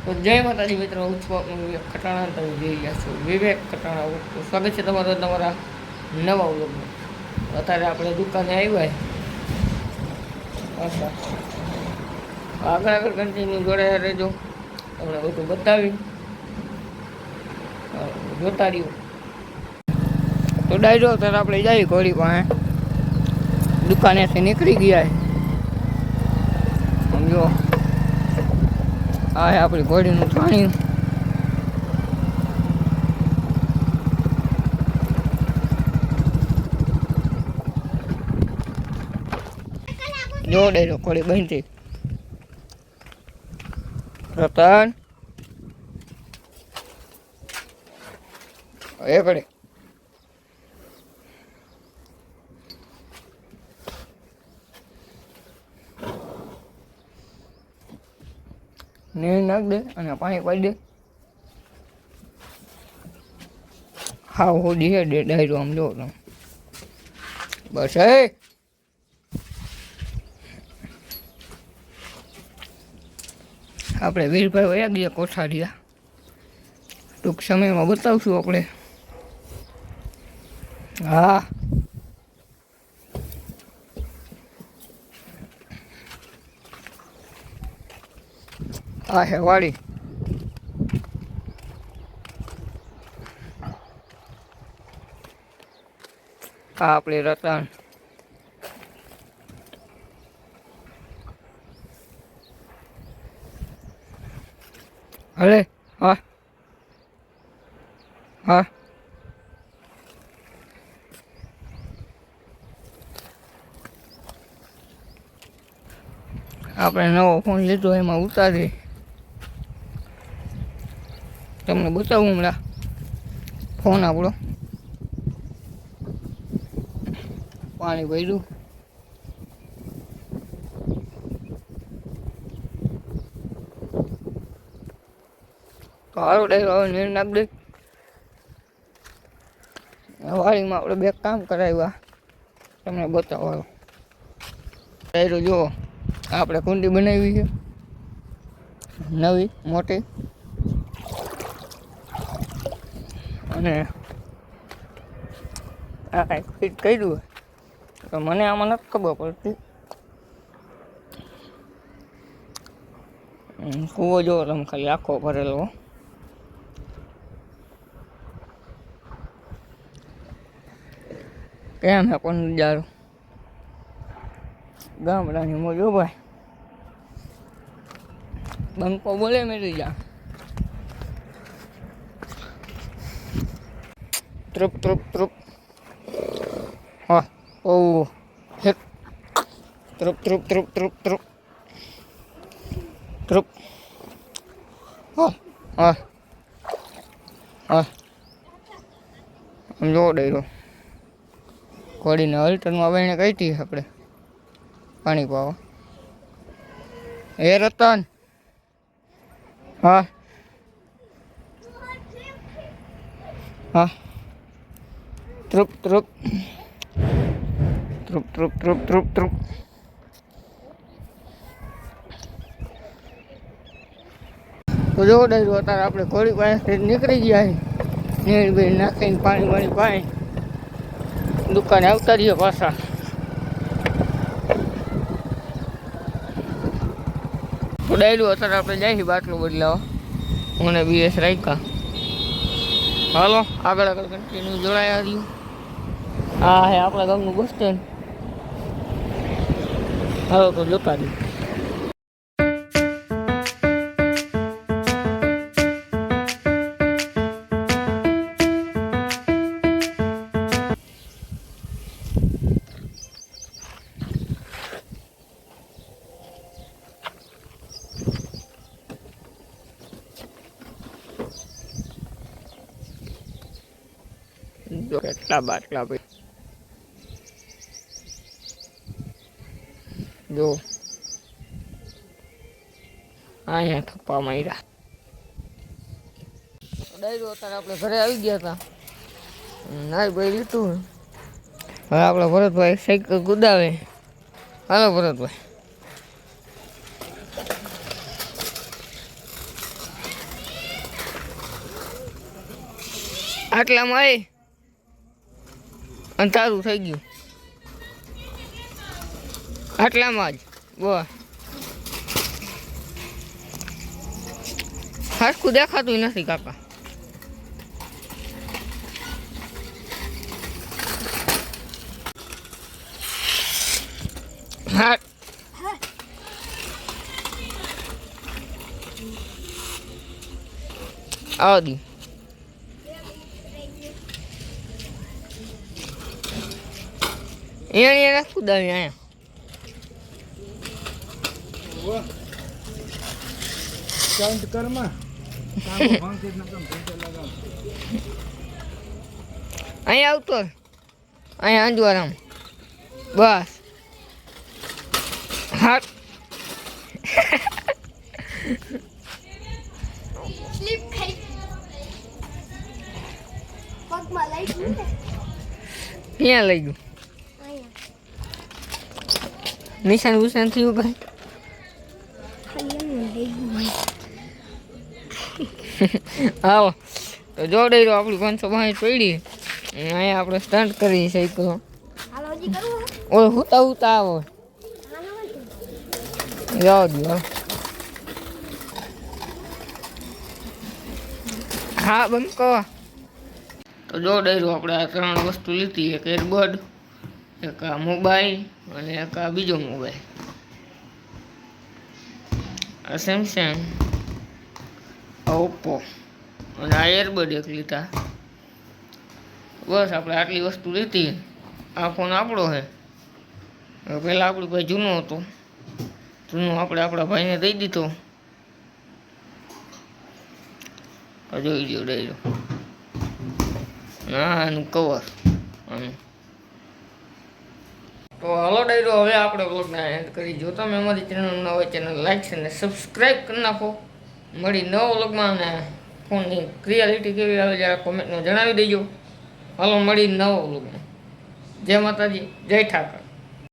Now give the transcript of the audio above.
તો જય માતાજી મિત્રો, હું છું આપનો વિવેક ખટાણા. તમે જોઈ રહ્યા છો વિવેક ખટાણા. તો સ્વાગત છે તમારું તમારા નવા વ્લોગમાં. અત્યારે આપણે દુકાને આવ્યા અચ્છા આગળ કન્ટિન્યુ જોડાયા રહેજો, તમને બધું બતાવી જોતા રહ્યું. તો ડાયરો અત્યારે આપણે જઈએ ઘોડી પાસે, દુકાનેથી નીકળી ગયા સમજો. આ આપણી ઘોડીનું પાણી. જોડે ઘોડી બનતી રતન એકડે નીર નાખ દે અને પાણી પાઈ દે. હા હોડી હે દે ડાયરો આમ જો બસ. હે આપણે વીરભાઈ વયા ગયા કોઠારિયા, ટૂંક સમયમાં બતાવશું આપણે. હા આ હે વાડી. આ આપણે રતન. હલે હા હા આપણે નવો ફોન લીધો, એમાં ઉતારી તમને બતાવું હમણાં. ફોન આપણો પાણી ભર્યું. તો હારો ડાયરો હવે નીર નાખ દે. વાડીમાં આપણે બે કામ કરાવ્યા, તમને બતાવો. ડાયરો જુઓ, આપણે કુંડી બનાવી છે નવી મોટી, અને આ કાંઈક ફિટ કર્યું તો મને આમાં નથી ખબર પડતી. કૂવો જોવો તમે ખાલી આખો ભરેલો. કેમ હે પણ નજારો ગામડાની મોજો ભાઈ. બંકો બોલે મેરી જા ત્રુપ ત્રુપ ત્રુપ. હા ઓ હેક ત્રુપ ત્રુપ ત્રુપ ત્રુપ ત્રુપ ત્રુપ. હા હા હા સમજો ડાયરો. ઘોડીને હલ્ટરમાં આવીને કહી હતી આપણે પાણી પાવા. એ રતન હા હા ત્રુપ ત્રુપ ત્રુપ ત્રુપ ત્રુપ ત્રુપ ત્રુપ. તો જો ડાયરો અત્યારે આપણે ઘોડી પાસેથી નીકળી ગયા. નીર બીર નાખીને પાણી વાણી પાઈ દુકાને આવતા રહીએ પાછા. તો ડાયરું અત્યારે આપણે જાય બાટલું બદલાવા, મને બીએસ રાખ્યા. હાલો આગળ આગળ કન્ટિન્યુ જોડાયા રહ્યું. હા હે આપણા ગામનું બસ સ્ટેન્ડ. હાલો તો જોતા રહ્યું. જો કેટલા બાટલા ભાઈ, જો અહીંયા થપ્પા માર્યા. ડાયરો અત્યારે આપણે ઘરે આવી ગયા હતા, નાઈ ભાઈ લીધું. હવે આપણા ભરતભાઈ સાયકલ કુદાવે. હાલો ભરતભાઈ. આટલામાં આવી અંધારું થઈ ગયું આટલામાં જ બસ હરખું દેખાતું નથી કાકા હા આવો દી અહીંયા રાખું દાવી અહીંયા કાઉન્ટ કરમાં અહીંયા આવતો અહીંયા અંજવારામ બસ હા સ્લીપ ખાઈ પગમાં લઈ ગયું ને ક્યાં લઈ ગયું અહીંયા નિશાન ભૂષણ થયું કઈ ખાલી એમ લઈ ગયું આવો તો જોડાઈ રહ્યો આપણી 552 પડી અહીંયા આપણે સ્ટન્ટ કરી સાયકલ હાલો હજી કરવું હે ઓય હુતા હુતા આવો જાઓ દો હા બંધ કહો તો જોડાઈ રહ્યો આપણે આ 3 વસ્તુ લીધી એક એરબડ એક આ મોબાઈલ અને એક આ બીજો મોબાઈલ આ સેમસંગ આ ઓપ્પો અને આ એરબડ એક લીધા બસ આપણે આટલી વસ્તુ લીધી આ ફોન આપણો છે પહેલાં આપણી પાસે જૂનો હતો જૂનો આપણે આપણા ભાઈને દઈ દીધો જોઈ લો ડાયરો ના આનું કવર આનું તો હલો ડાયરો હવે આપણે બ્લોગને એન્ડ કરી જો તમે અમારી ચેનલ ન હોય ચેનલ લાઈક અને સબસ્ક્રાઈબ કરી નાખો મળી નવો બ્લોગમાં અને ફોનની ક્લિયરિટી કેવી આવે જરા કોમેન્ટમાં જણાવી દેજો હાલો મળી નવો બ્લોગમાં જય માતાજી જય ઠાકર